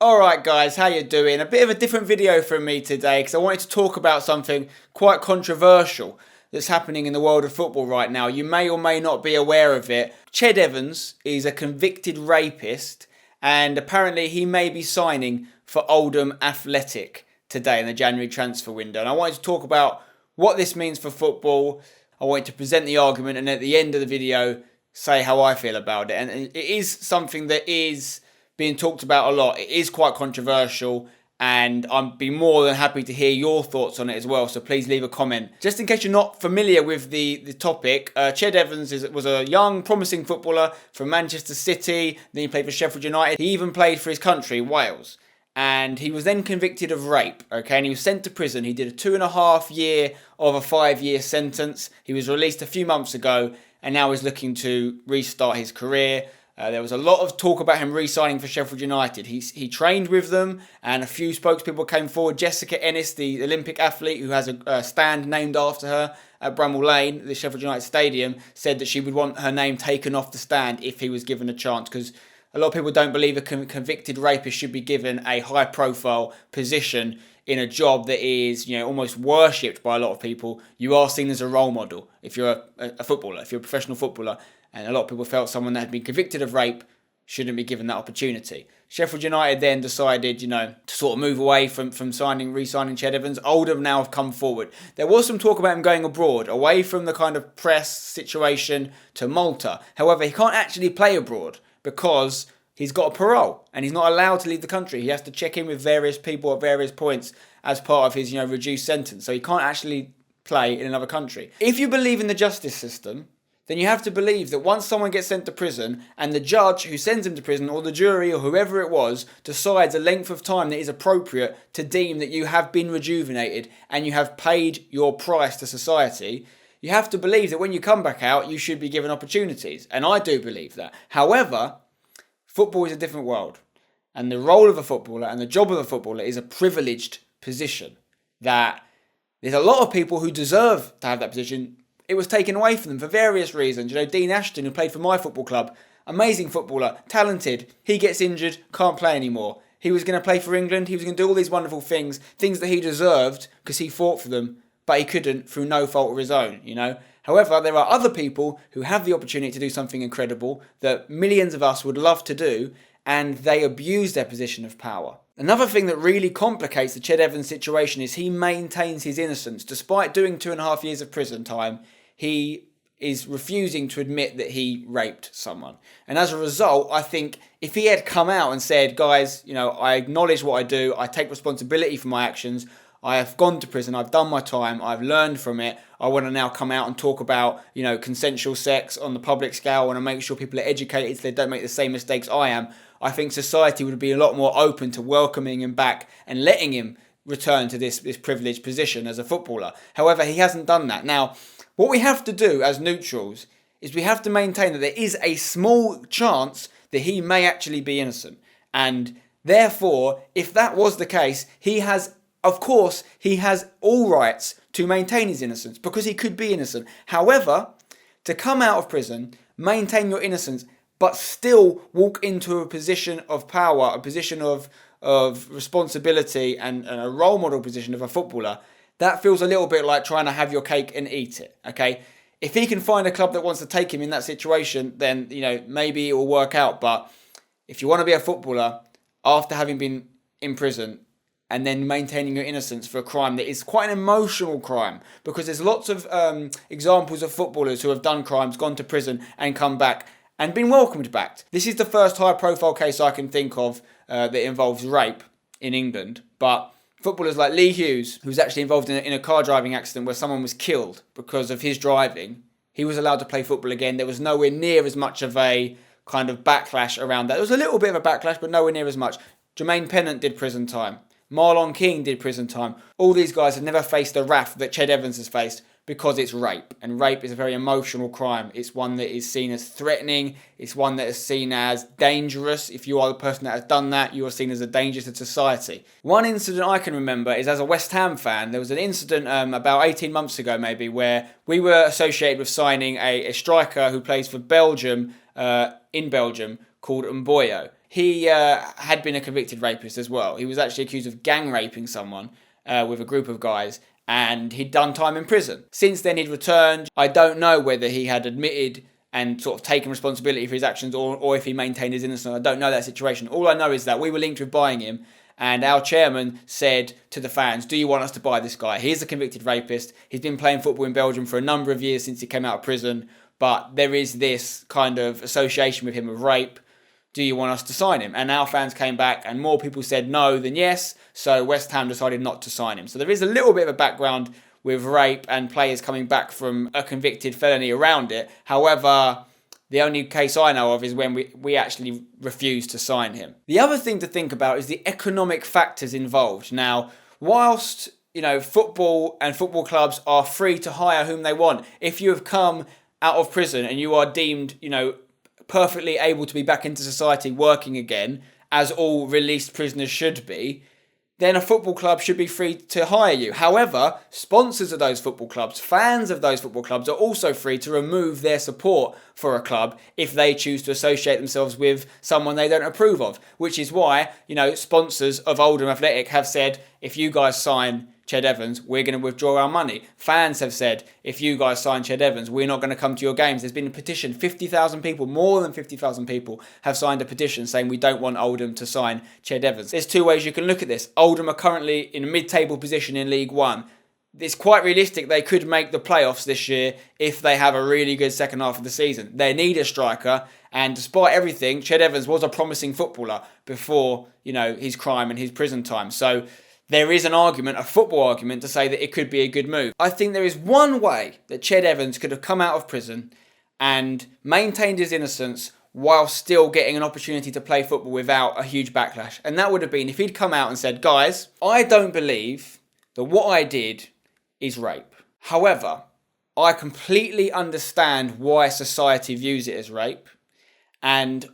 Alright guys, how you doing? A bit of a different video from me today because I wanted to talk about something quite controversial that's happening in the world of football right now. You may or may not be aware of it. Ched Evans is a convicted rapist and apparently he may be signing for Oldham Athletic today in the January transfer window. And I wanted to talk about what this means for football. I wanted to present the argument and at the end of the video say how I feel about it. And it is something that is being talked about a lot. It is quite controversial and I'd be more than happy to hear your thoughts on it as well, so please leave a comment. Just in case you're not familiar with the topic, Ched Evans was a young, promising footballer from Manchester City, then he played for Sheffield United. He even played for his country, Wales. And he was then convicted of rape, okay, and he was sent to prison. He did a 2.5 year of a 5-year sentence. He was released a few months ago and now he's looking to restart his career. There was a lot of talk about him re-signing for Sheffield United. He trained with them and a few spokespeople came forward. Jessica Ennis, the Olympic athlete who has a stand named after her at Bramall Lane, the Sheffield United Stadium, said that she would want her name taken off the stand if he was given a chance, because a lot of people don't believe a convicted rapist should be given a high-profile position in a job that is, almost worshipped by a lot of people. You are seen as a role model if you're a footballer, if you're a professional footballer. And a lot of people felt someone that had been convicted of rape shouldn't be given that opportunity. Sheffield United then decided, to sort of move away from re-signing Ched Evans. Oldham now have come forward. There was some talk about him going abroad, away from the kind of press situation to Malta. However, he can't actually play abroad because he's got a parole and he's not allowed to leave the country. He has to check in with various people at various points as part of his, reduced sentence. So he can't actually play in another country. If you believe in the justice system, then you have to believe that once someone gets sent to prison and the judge who sends him to prison or the jury or whoever it was decides a length of time that is appropriate to deem that you have been rejuvenated and you have paid your price to society, you have to believe that when you come back out, you should be given opportunities. And I do believe that. However, football is a different world. And the role of a footballer and the job of a footballer is a privileged position that there's a lot of people who deserve to have that position. It was taken away from them for various reasons. Dean Ashton, who played for my football club, amazing footballer, talented, he gets injured, can't play anymore. He was going to play for England, he was going to do all these wonderful things that he deserved because he fought for them, but he couldn't through no fault of his own, However, there are other people who have the opportunity to do something incredible that millions of us would love to do, and they abuse their position of power. Another thing that really complicates the Ched Evans situation is he maintains his innocence. Despite doing 2.5 years of prison time, he is refusing to admit that he raped someone. And as a result, I think if he had come out and said, guys, I acknowledge what I do, I take responsibility for my actions, I have gone to prison, I've done my time, I've learned from it, I want to now come out and talk about, consensual sex on the public scale, I want to make sure people are educated so they don't make the same mistakes I am, I think society would be a lot more open to welcoming him back and letting him return to this privileged position as a footballer. However, he hasn't done that. Now, what we have to do as neutrals is we have to maintain that there is a small chance that he may actually be innocent. And therefore, if that was the case, he has all rights to maintain his innocence because he could be innocent. However, to come out of prison, maintain your innocence, but still walk into a position of power, a position of responsibility and a role model position of a footballer, that feels a little bit like trying to have your cake and eat it, okay? If he can find a club that wants to take him in that situation, then, maybe it will work out. But if you want to be a footballer after having been in prison and then maintaining your innocence for a crime that is quite an emotional crime, because there's lots of examples of footballers who have done crimes, gone to prison and come back and been welcomed back. This is the first high-profile case I can think of that involves rape in England, but footballers like Lee Hughes, who was actually involved in a car driving accident where someone was killed because of his driving, he was allowed to play football again. There was nowhere near as much of a kind of backlash around that. There was a little bit of a backlash, but nowhere near as much. Jermaine Pennant did prison time. Marlon King did prison time. All these guys have never faced the wrath that Ched Evans has faced because it's rape. And rape is a very emotional crime. It's one that is seen as threatening. It's one that is seen as dangerous. If you are the person that has done that, you are seen as a danger to society. One incident I can remember is as a West Ham fan, there was an incident about 18 months ago maybe where we were associated with signing a striker who plays for Belgium, in Belgium, called Mboyo. he had been a convicted rapist as well. He was actually accused of gang raping someone with a group of guys, and he'd done time in prison. Since then, he'd returned. I don't know whether he had admitted and sort of taken responsibility for his actions, or if he maintained his innocence. I don't know that situation. All I know is that we were linked with buying him, and our chairman said to the fans, do you want us to buy this guy? He's a convicted rapist. He's been playing football in Belgium for a number of years since he came out of prison, but there is this kind of association with him of rape. Do you want us to sign him? And our fans came back and more people said no than yes, so West Ham decided not to sign him. So there is a little bit of a background with rape and players coming back from a convicted felony around it. However, the only case I know of is when we actually refused to sign him. The other thing to think about is the economic factors involved. Now, whilst football and football clubs are free to hire whom they want, if you have come out of prison and you are deemed, perfectly able to be back into society working again, as all released prisoners should be, then a football club should be free to hire you. However, sponsors of those football clubs, fans of those football clubs are also free to remove their support for a club if they choose to associate themselves with someone they don't approve of. Which is why, sponsors of Oldham Athletic have said, if you guys sign Ched Evans, we're going to withdraw our money. Fans have said, if you guys sign Ched Evans, we're not going to come to your games. There's been a petition. 50,000 people, more than 50,000 people, have signed a petition saying we don't want Oldham to sign Ched Evans. There's two ways you can look at this. Oldham are currently in a mid-table position in League One. It's quite realistic they could make the playoffs this year if they have a really good second half of the season. They need a striker, and despite everything, Ched Evans was a promising footballer before, his crime and his prison time. So there is an argument, a football argument, to say that it could be a good move. I think there is one way that Ched Evans could have come out of prison and maintained his innocence while still getting an opportunity to play football without a huge backlash. And that would have been if he'd come out and said, guys, I don't believe that what I did is rape. However, I completely understand why society views it as rape. And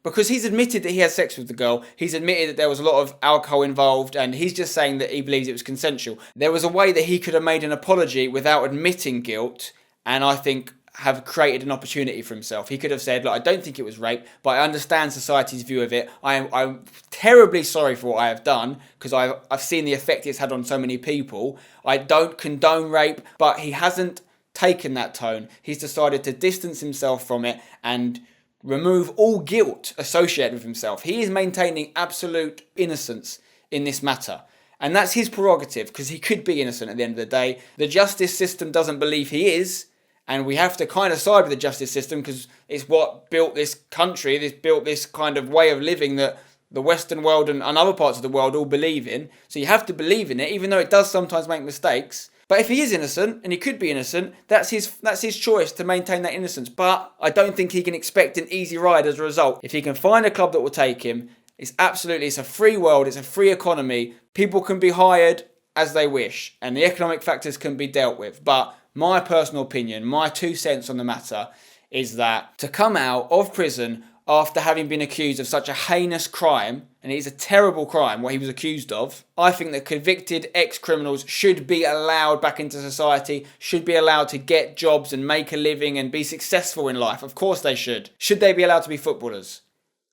because he's admitted that he had sex with the girl, he's admitted that there was a lot of alcohol involved, and he's just saying that he believes it was consensual. There was a way that he could have made an apology without admitting guilt, and I think have created an opportunity for himself. He could have said, look, I don't think it was rape, but I understand society's view of it. I'm terribly sorry for what I have done, because I've seen the effect it's had on so many people. I don't condone rape, but he hasn't taken that tone. He's decided to distance himself from it and remove all guilt associated with himself. He is maintaining absolute innocence in this matter. And that's his prerogative, because he could be innocent at the end of the day. The justice system doesn't believe he is, and we have to kind of side with the justice system because it's what built this country, built this kind of way of living that the Western world and other parts of the world all believe in. So you have to believe in it, even though it does sometimes make mistakes. But if he is innocent, and he could be innocent, that's his choice to maintain that innocence. But I don't think he can expect an easy ride as a result. If he can find a club that will take him, it's a free world, it's a free economy. People can be hired as they wish, and the economic factors can be dealt with. But my personal opinion, my 2 cents on the matter, is that to come out of prison after having been accused of such a heinous crime, and it is a terrible crime what he was accused of, I think that convicted ex-criminals should be allowed back into society, should be allowed to get jobs and make a living and be successful in life. Of course they should. Should they be allowed to be footballers?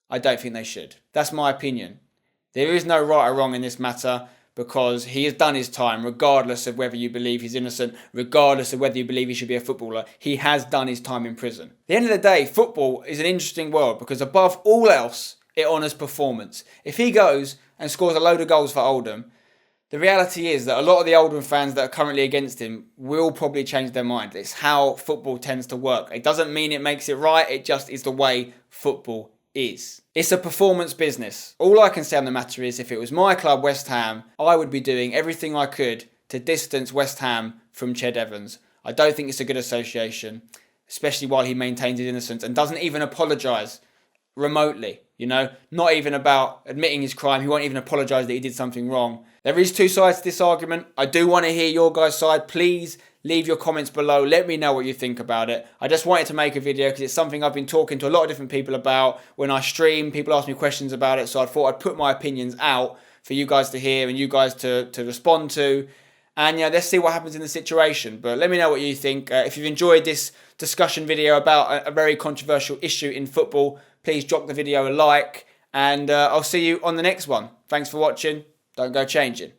I don't think they should. That's my opinion. There is no right or wrong in this matter, because he has done his time, regardless of whether you believe he's innocent, regardless of whether you believe he should be a footballer. He has done his time in prison. At the end of the day, football is an interesting world because above all else, it honours performance. If he goes and scores a load of goals for Oldham, the reality is that a lot of the Oldham fans that are currently against him will probably change their mind. It's how football tends to work. It doesn't mean it makes it right, it just is the way football is. It's a performance business. All I can say on the matter is if it was my club, West Ham, I would be doing everything I could to distance West Ham from Ched Evans. I don't think it's a good association, especially while he maintains his innocence and doesn't even apologise remotely, not even about admitting his crime. He won't even apologise that he did something wrong. There is two sides to this argument. I do want to hear your guys' side. Please leave your comments below. Let me know what you think about it. I just wanted to make a video because it's something I've been talking to a lot of different people about. When I stream, people ask me questions about it, so I thought I'd put my opinions out for you guys to hear and you guys to respond to. And let's see what happens in the situation. But let me know what you think. If you've enjoyed this discussion video about a very controversial issue in football, please drop the video a like, and I'll see you on the next one. Thanks for watching. Don't go changing.